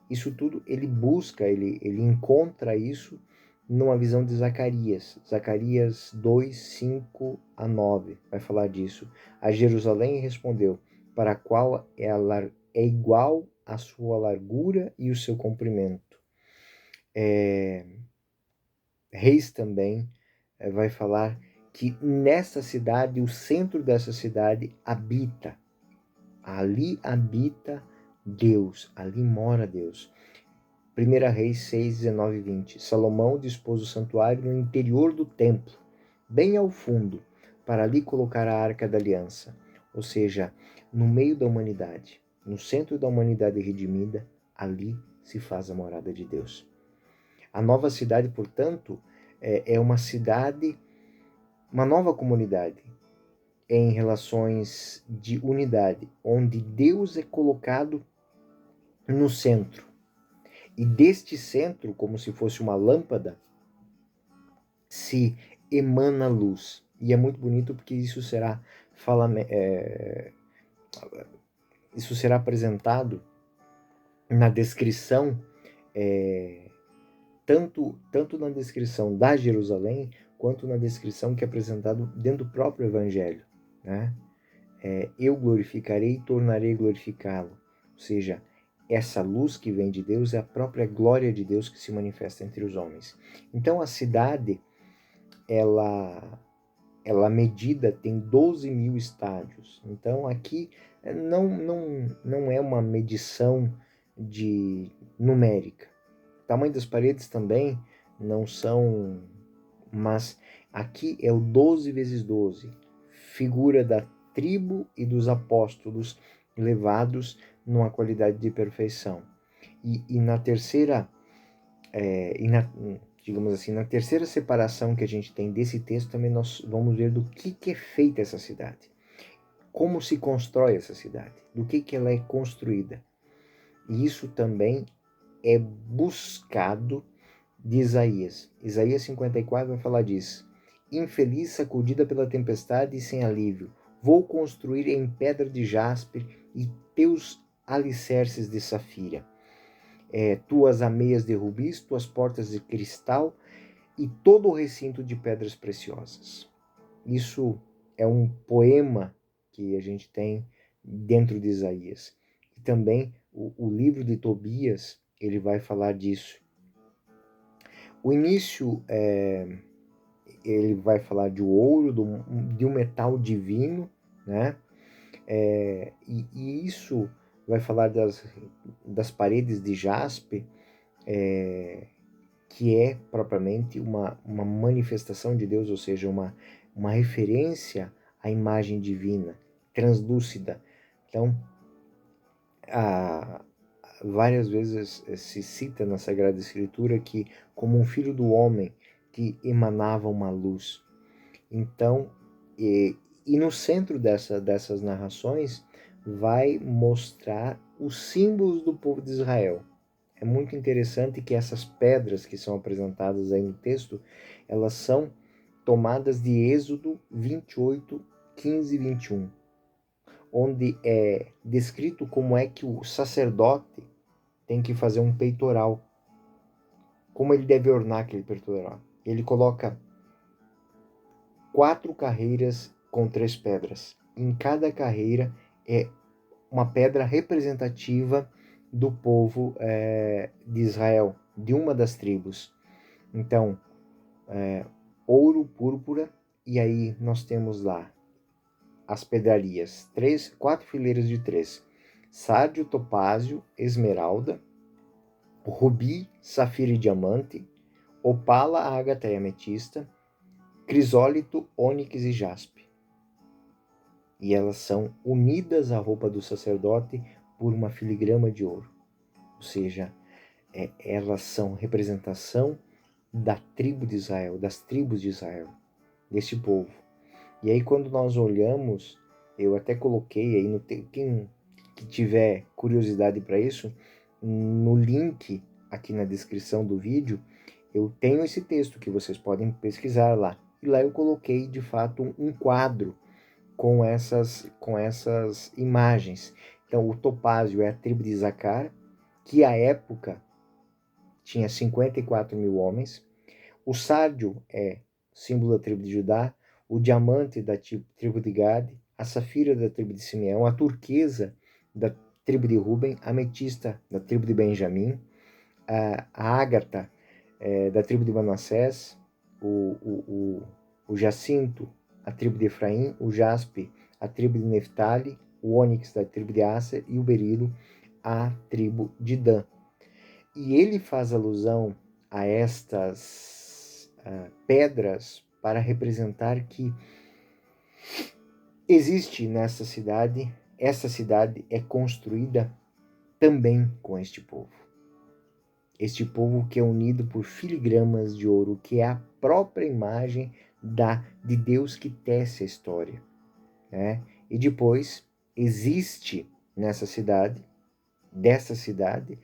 Isso tudo ele busca, ele encontra isso numa visão de Zacarias. Zacarias 2:5-9 vai falar disso. A Jerusalém respondeu, para a qual é igual a sua largura e o seu comprimento. Reis também vai falar que nessa cidade, o centro dessa cidade habita. Ali habita Deus, ali mora Deus. 1 Reis 6:19-20. Salomão dispôs o santuário no interior do templo, bem ao fundo, para ali colocar a Arca da Aliança, ou seja, no meio da humanidade, no centro da humanidade redimida, ali se faz a morada de Deus. A nova cidade, portanto, é uma cidade, uma nova comunidade, em relações de unidade, onde Deus é colocado no centro. E deste centro, como se fosse uma lâmpada, se emana luz. E é muito bonito porque isso será apresentado na descrição, tanto na descrição da Jerusalém, quanto na descrição que é apresentado dentro do próprio Evangelho. Né? Eu glorificarei e tornarei glorificá-lo. Ou seja, essa luz que vem de Deus é a própria glória de Deus que se manifesta entre os homens. Então a cidade, ela medida tem 12.000 estádios. Então aqui não é uma medição numérica. O tamanho das paredes também não são, mas aqui é o 12 vezes 12, figura da tribo e dos apóstolos levados numa qualidade de perfeição. E na terceira, digamos assim, na terceira separação que a gente tem desse texto, também nós vamos ver do que é feita essa cidade. Como se constrói essa cidade, do que ela é construída. E isso também é buscado de Isaías. Isaías 54 vai falar disso. Infeliz, sacudida pela tempestade e sem alívio, vou construir em pedra de jaspe e teus alicerces de safira. Tuas ameias de rubis, tuas portas de cristal e todo o recinto de pedras preciosas. Isso é um poema que a gente tem dentro de Isaías. E também o livro de Tobias, ele vai falar disso. O início, ele vai falar de ouro, de um metal divino, né? E isso vai falar das paredes de jaspe, que propriamente uma manifestação de Deus, ou seja, uma referência a imagem divina, translúcida. Então, várias vezes se cita na Sagrada Escritura que como um filho do homem que emanava uma luz. Então, e no centro dessas narrações vai mostrar os símbolos do povo de Israel. É muito interessante que essas pedras que são apresentadas aí no texto, elas são tomadas de Êxodo 28, 15 e 21, onde é descrito como é que o sacerdote tem que fazer um peitoral, como ele deve ornar aquele peitoral. Ele coloca 4 carreiras com 3 pedras. Em cada carreira é uma pedra representativa do povo de Israel, de uma das tribos. Então, ouro, púrpura, e aí nós temos lá as pedrarias, 4 fileiras de 3. Sárdio, topázio, esmeralda, rubi, safira e diamante, opala, ágata e ametista, crisólito, ônix e jaspe. E elas são unidas à roupa do sacerdote por uma filigrama de ouro. Ou seja, elas são representação da tribo de Israel, das tribos de Israel, deste povo. E aí quando nós olhamos, eu até coloquei aí, quem que tiver curiosidade para isso, no link aqui na descrição do vídeo, eu tenho esse texto que vocês podem pesquisar lá. E lá eu coloquei, de fato, um quadro com essas imagens. Então, o topázio é a tribo de Isacar, que à época tinha 54 mil homens. O sárdio é símbolo da tribo de Judá, o diamante da tribo de Gad, a safira da tribo de Simeão, a turquesa da tribo de Ruben, a ametista da tribo de Benjamim, a ágata da tribo de Manassés, o jacinto, a tribo de Efraim, o jaspe, a tribo de Neftali, o ônix da tribo de Asser e o berilo, a tribo de Dan. E ele faz alusão a estas pedras para representar que existe nessa cidade, essa cidade é construída também com este povo. Este povo que é unido por filigramas de ouro, que é a própria imagem de Deus que tece a história. Né? E depois existe nessa cidade, nessa cidade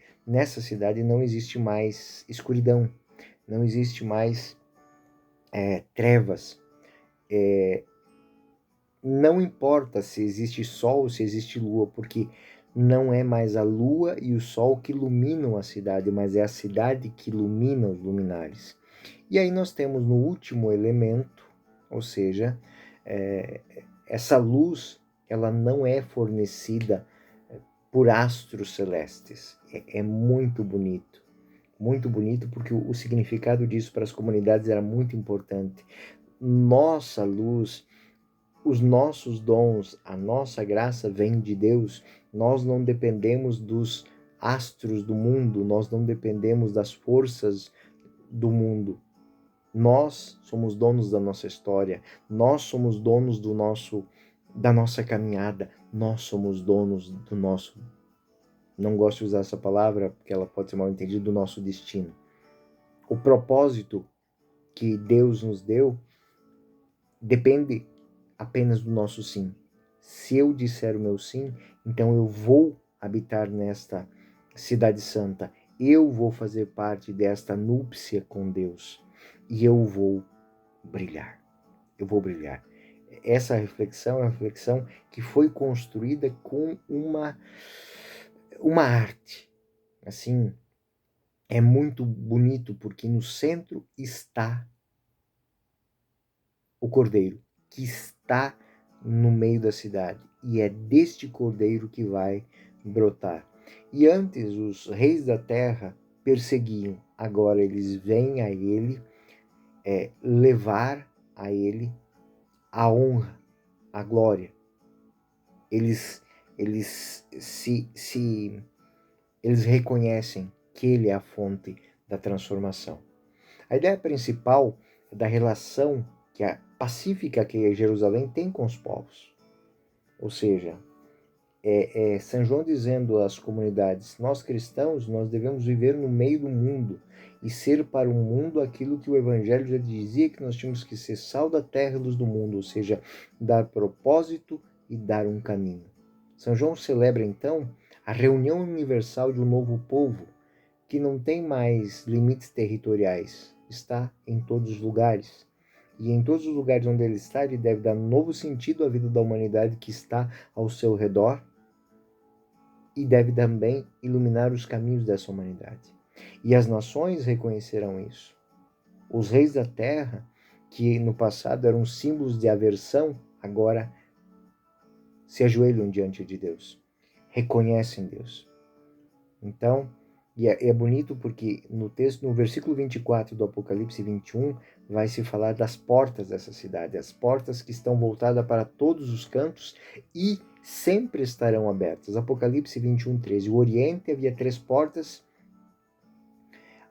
não existe mais escuridão, não existe mais trevas. Não importa se existe sol ou se existe lua, porque não é mais a lua e o sol que iluminam a cidade, mas é a cidade que ilumina os luminares. E aí nós temos no último elemento, ou seja, essa luz, ela não é fornecida por astros celestes. É muito bonito porque o significado disso para as comunidades era muito importante. Nossa luz, os nossos dons, a nossa graça vem de Deus. Nós não dependemos dos astros do mundo, nós não dependemos das forças do mundo. Nós somos donos da nossa história, nós somos donos da nossa caminhada, nós somos donos do nosso, não gosto de usar essa palavra porque ela pode ser mal entendida, do nosso destino. O propósito que Deus nos deu depende apenas do nosso sim. Se eu disser o meu sim, então eu vou habitar nesta cidade santa, eu vou fazer parte desta núpcia com Deus e eu vou brilhar. Eu vou brilhar. Essa reflexão é uma reflexão que foi construída com uma arte. Assim, é muito bonito porque no centro está o cordeiro, que está no meio da cidade, e é deste cordeiro que vai brotar. E antes os reis da terra perseguiam, agora eles vêm a ele levar a ele a honra, a glória. Eles eles reconhecem que ele é a fonte da transformação. A ideia principal da relação que pacífica que Jerusalém tem com os povos. Ou seja, São João dizendo às comunidades: nós cristãos, nós devemos viver no meio do mundo e ser para o mundo aquilo que o Evangelho já dizia que nós tínhamos que ser sal da terra e luz do mundo, ou seja, dar propósito e dar um caminho. São João celebra então a reunião universal de um novo povo que não tem mais limites territoriais, está em todos os lugares. E em todos os lugares onde ele está, ele deve dar novo sentido à vida da humanidade que está ao seu redor e deve também iluminar os caminhos dessa humanidade. E as nações reconhecerão isso. Os reis da terra, que no passado eram símbolos de aversão, agora se ajoelham diante de Deus, reconhecem Deus. Então, é bonito porque no texto, no versículo 24 do Apocalipse 21, vai se falar das portas dessa cidade, as portas que estão voltadas para todos os cantos e sempre estarão abertas. Apocalipse 21, 13. O Oriente havia 3 portas,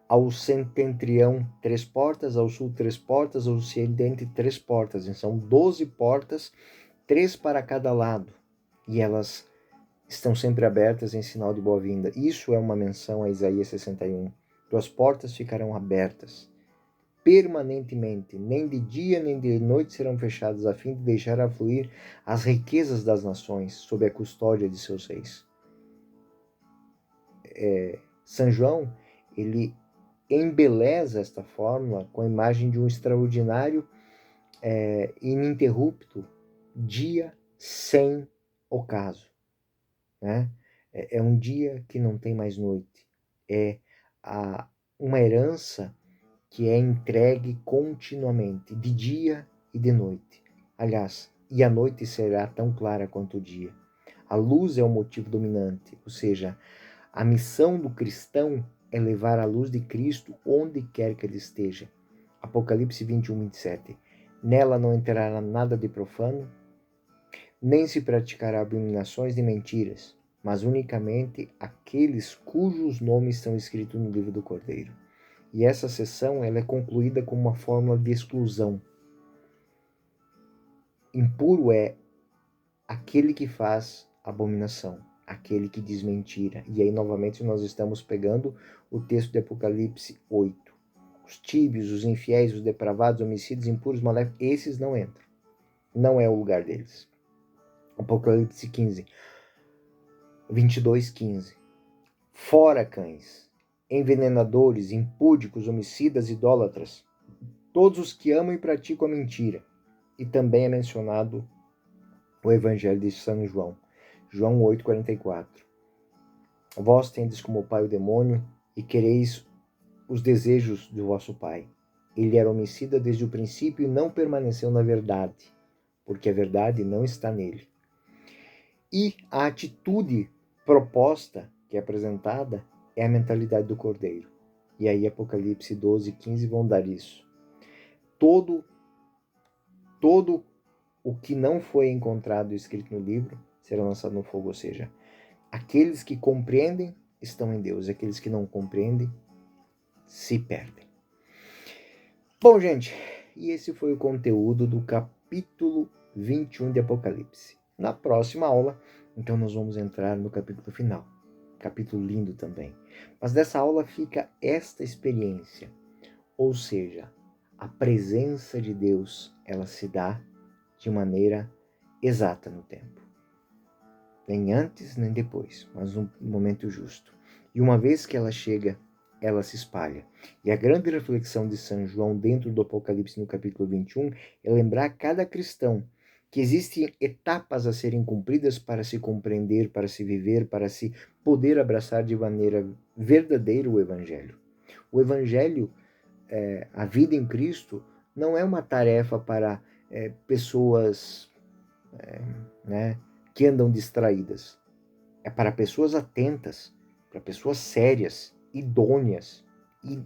ao setentrião 3 portas, ao sul 3 portas, ao ocidente 3 portas. Então, são 12 portas, 3 para cada lado. E elas estão sempre abertas em sinal de boa-vinda. Isso é uma menção a Isaías 61. Tuas portas ficarão abertas permanentemente, nem de dia nem de noite serão fechadas, a fim de deixar afluir as riquezas das nações sob a custódia de seus reis. São João, ele embeleza esta fórmula com a imagem de um extraordinário ininterrupto dia sem ocaso. Né? É um dia que não tem mais noite. É uma herança que é entregue continuamente, de dia e de noite. Aliás, e a noite será tão clara quanto o dia. A luz é o motivo dominante, ou seja, a missão do cristão é levar a luz de Cristo onde quer que ele esteja. Apocalipse 21, 27. Nela não entrará nada de profano, nem se praticará abominações nem mentiras, mas unicamente aqueles cujos nomes estão escritos no livro do Cordeiro. E essa sessão ela é concluída com uma fórmula de exclusão. Impuro é aquele que faz abominação, aquele que diz mentira. E aí, novamente, nós estamos pegando o texto de Apocalipse 8. Os tíbios, os infiéis, os depravados, homicidas, impuros, maléficos, esses não entram. Não é o lugar deles. Apocalipse 15, 22, 15. Fora cães, envenenadores, impúdicos, homicidas, idólatras, todos os que amam e praticam a mentira. E também é mencionado o Evangelho de São João, João 8, 44. Vós tendes como pai o demônio e quereis os desejos do vosso pai. Ele era homicida desde o princípio e não permaneceu na verdade, porque a verdade não está nele. E a atitude proposta, que é apresentada, é a mentalidade do Cordeiro. E aí Apocalipse 12, 15 vão dar isso. Todo o que não foi encontrado escrito no livro será lançado no fogo, ou seja, aqueles que compreendem estão em Deus, aqueles que não compreendem se perdem. Bom, gente, e esse foi o conteúdo do capítulo 21 de Apocalipse. Na próxima aula, então, nós vamos entrar no capítulo final. Capítulo lindo também. Mas dessa aula fica esta experiência, ou seja, a presença de Deus, ela se dá de maneira exata no tempo. Nem antes, nem depois, mas no momento justo. E uma vez que ela chega, ela se espalha. E a grande reflexão de São João dentro do Apocalipse no capítulo 21 é lembrar a cada cristão que existem etapas a serem cumpridas para se compreender, para se viver, para se poder abraçar de maneira verdadeira o Evangelho. O Evangelho, a vida em Cristo, não é uma tarefa para pessoas que andam distraídas. É para pessoas atentas, para pessoas sérias, idôneas, e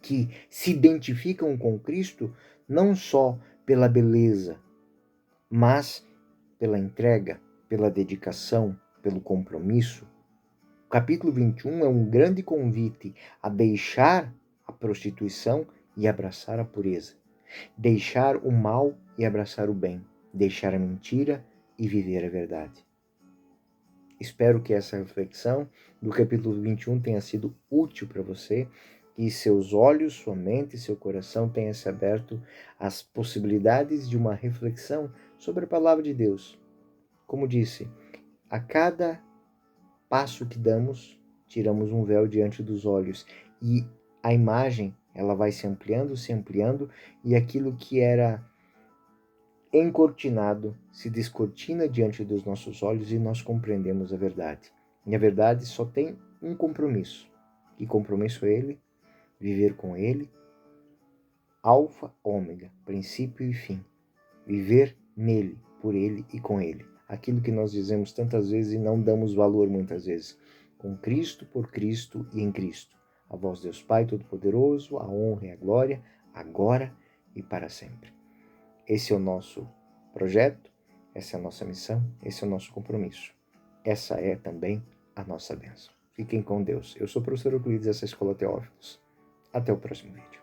que se identificam com Cristo não só pela beleza, mas pela entrega, pela dedicação, pelo compromisso. O capítulo 21 é um grande convite a deixar a prostituição e abraçar a pureza. deixar o mal e abraçar o bem, deixar a mentira e viver a verdade. Espero que essa reflexão do capítulo 21 tenha sido útil para você, que seus olhos, sua mente e seu coração tenham se aberto às possibilidades de uma reflexão sobre a palavra de Deus. Como disse, a cada passo que damos, tiramos um véu diante dos olhos e a imagem, ela vai se ampliando e aquilo que era encortinado se descortina diante dos nossos olhos e nós compreendemos a verdade. E a verdade só tem um compromisso. Que compromisso é ele? Viver com ele, alfa, ômega, princípio e fim. Viver nele, por ele e com ele. Aquilo que nós dizemos tantas vezes e não damos valor muitas vezes. Com Cristo, por Cristo e em Cristo. A vós, Deus Pai Todo-Poderoso, a honra e a glória, agora e para sempre. Esse é o nosso projeto, essa é a nossa missão, esse é o nosso compromisso. Essa é também a nossa bênção. Fiquem com Deus. Eu sou o professor Euclides dessa Escola Teófilos. Até o próximo vídeo.